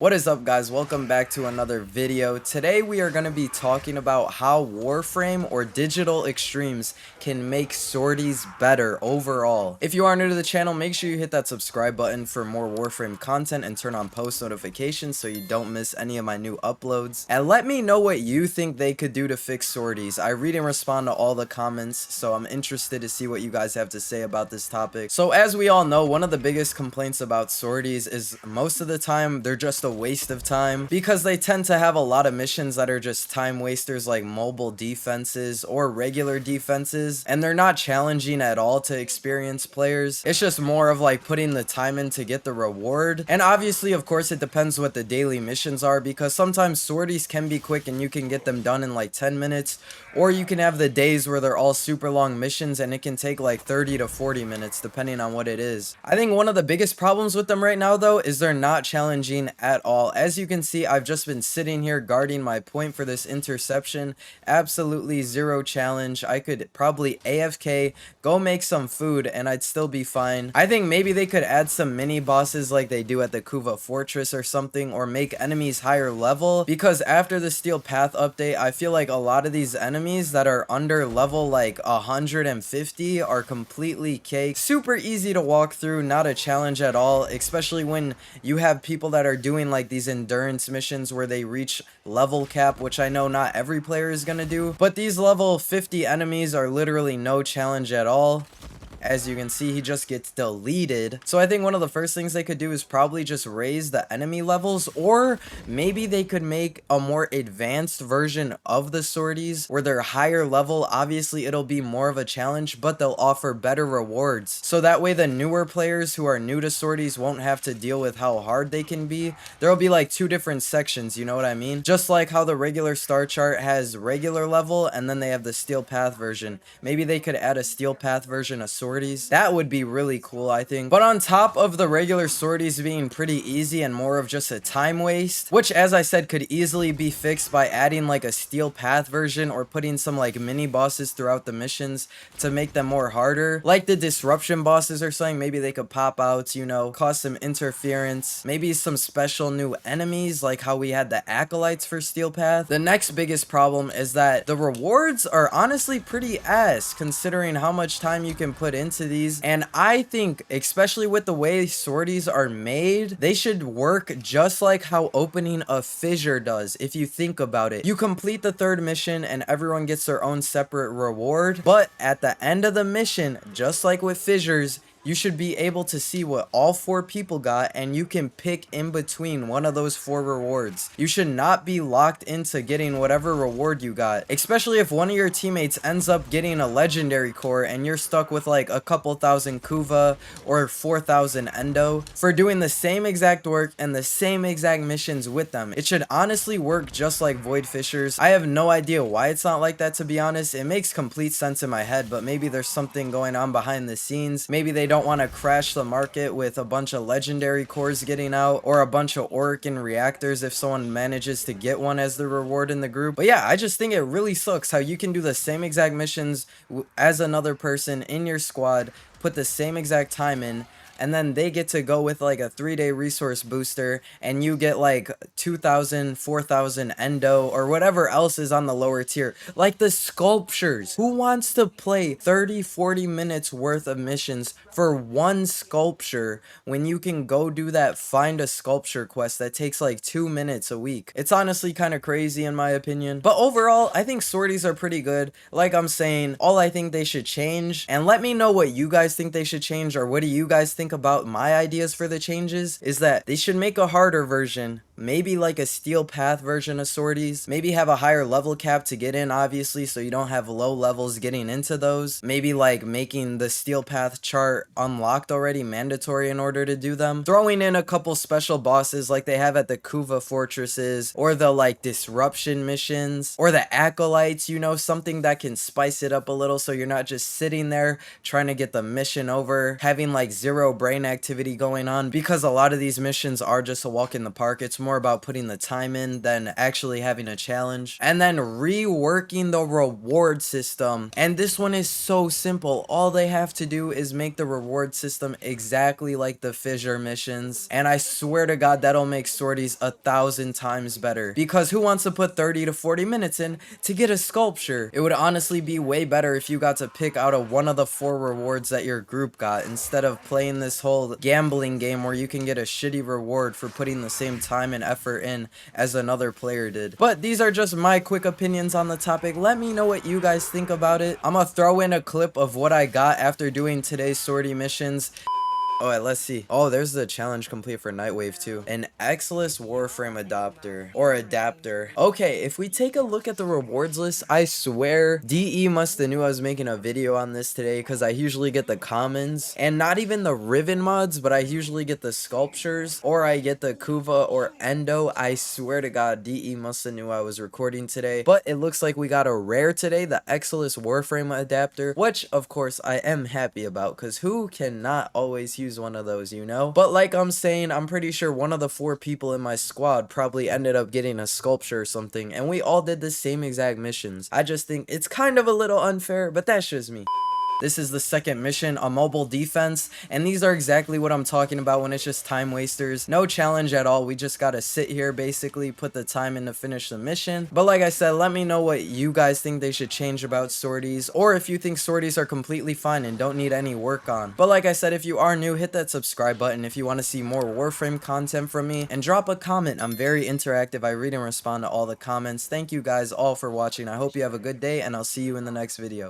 What is up, guys? Welcome back to another video. Today we are going to be talking about how Warframe or digital extremes can make sorties better overall. If you are new to the channel, make sure you hit that subscribe button for more Warframe content and turn on post notifications so you don't miss any of my new uploads. And let me know what you think they could do to fix sorties. I read and respond to all the comments, so I'm interested to see what you guys have to say about this topic. So as we all know, one of the biggest complaints about sorties is most of the time they're just a waste of time because they tend to have a lot of missions that are just time wasters, like mobile defenses or regular defenses, and they're not challenging at all to experienced players. It's just more of like putting the time in to get the reward. And obviously, of course, it depends what the daily missions are, because sometimes sorties can be quick and you can get them done in like 10 minutes, or you can have the days where they're all super long missions and it can take like 30 to 40 minutes depending on what it is. I think one of the biggest problems with them right now though is they're not challenging at all. As you can see, I've just been sitting here guarding my point for this interception. Absolutely zero challenge. I could probably AFK, go make some food, and I'd still be fine. I think maybe they could add some mini bosses like they do at the Kuva Fortress or something, or make enemies higher level, because after the Steel Path update, I feel like a lot of these enemies that are under level like 150 are completely cake. Super easy to walk through, not a challenge at all, especially when you have people that are doing like these endurance missions where they reach level cap, which I know not every player is gonna do, but these level 50 enemies are literally no challenge at all. As you can see, he just gets deleted. So I think one of the first things they could do is probably just raise the enemy levels, or maybe they could make a more advanced version of the sorties where they're higher level. Obviously, it'll be more of a challenge, but they'll offer better rewards. So that way the newer players who are new to sorties won't have to deal with how hard they can be. There'll be like two different sections, you know what I mean? Just like how the regular star chart has regular level and then they have the Steel Path version. Maybe they could add a Steel Path version of sorties. That would be really cool, I think. But on top of the regular sorties being pretty easy and more of just a time waste, which as I said could easily be fixed by adding like a Steel Path version or putting some like mini bosses throughout the missions to make them more harder, like the disruption bosses or something. Maybe they could pop out, you know, cause some interference, maybe some special new enemies like how we had the acolytes for Steel Path. The next biggest problem is that the rewards are honestly pretty ass considering how much time you can put into these, and I think especially with the way sorties are made, they should work just like how opening a fissure does. If you think about it, you complete the third mission and everyone gets their own separate reward, but at the end of the mission, just like with fissures, you should be able to see what all 4 people got, and you can pick in between one of those 4 rewards. You should not be locked into getting whatever reward you got, especially if one of your teammates ends up getting a legendary core and you're stuck with like a couple thousand Kuva or 4,000 Endo for doing the same exact work and the same exact missions with them. It should honestly work just like Void Fissures. I have no idea why it's not like that, to be honest. It makes complete sense in my head, but maybe there's something going on behind the scenes. Maybe they don't want to crash the market with a bunch of legendary cores getting out, or a bunch of Orican reactors if someone manages to get one as the reward in the group. But yeah, I just think it really sucks how you can do the same exact missions as another person in your squad, put the same exact time in, and then they get to go with like a 3-day resource booster and you get like 2,000, 4,000 endo or whatever else is on the lower tier. Like the sculptures. Who wants to play 30-40 minutes worth of missions for one sculpture when you can go do that find a sculpture quest that takes like 2 minutes a week? It's honestly kind of crazy in my opinion. But overall, I think sorties are pretty good. Like I'm saying, all I think they should change, and let me know what you guys think they should change, or what do you guys think about my ideas for the changes, is that they should make a harder version, maybe like a Steel Path version of sorties, maybe have a higher level cap to get in, obviously, so you don't have low levels getting into those, maybe like making the Steel Path chart unlocked already mandatory in order to do them, throwing in a couple special bosses like they have at the Kuva Fortresses, or the like disruption missions, or the acolytes, you know, something that can spice it up a little so you're not just sitting there trying to get the mission over, having like 0 brain activity going on, because a lot of these missions are just a walk in the park. It's more about putting the time in than actually having a challenge. And then reworking the reward system. And this one is so simple. All they have to do is make the reward system exactly like the fissure missions. And I swear to God, that'll make sorties 1,000 times better. Because who wants to put 30 to 40 minutes in to get a sculpture? It would honestly be way better if you got to pick out of one of the 4 rewards that your group got, instead of playing this whole gambling game where you can get a shitty reward for putting the same time and effort in as another player did. But these are just my quick opinions on the topic. Let me know what you guys think about it. I'm gonna throw in a clip of what I got after doing today's sortie missions. Alright, let's see. Oh, there's the challenge complete for Nightwave too. An Exilus Warframe adapter. Okay, if we take a look at the rewards list, I swear DE must have knew I was making a video on this today, because I usually get the commons, and not even the Riven mods, but I usually get the sculptures, or I get the Kuva or Endo. I swear to God, DE must have knew I was recording today. But it looks like we got a rare today, the Exilus Warframe adapter, which of course I am happy about, because who cannot always use one of those, you know? But like I'm saying, I'm pretty sure one of the 4 people in my squad probably ended up getting a sculpture or something, and we all did the same exact missions. I just think it's kind of a little unfair, but that's just me. This is the second mission, a mobile defense, and these are exactly what I'm talking about when it's just time wasters. No challenge at all. We just gotta sit here, basically put the time in to finish the mission. But like I said, let me know what you guys think they should change about sorties, or if you think sorties are completely fine and don't need any work on. But like I said, if you are new, hit that subscribe button if you want to see more Warframe content from me, and drop a comment. I'm very interactive. I read and respond to all the comments. Thank you guys all for watching. I hope you have a good day, and I'll see you in the next video.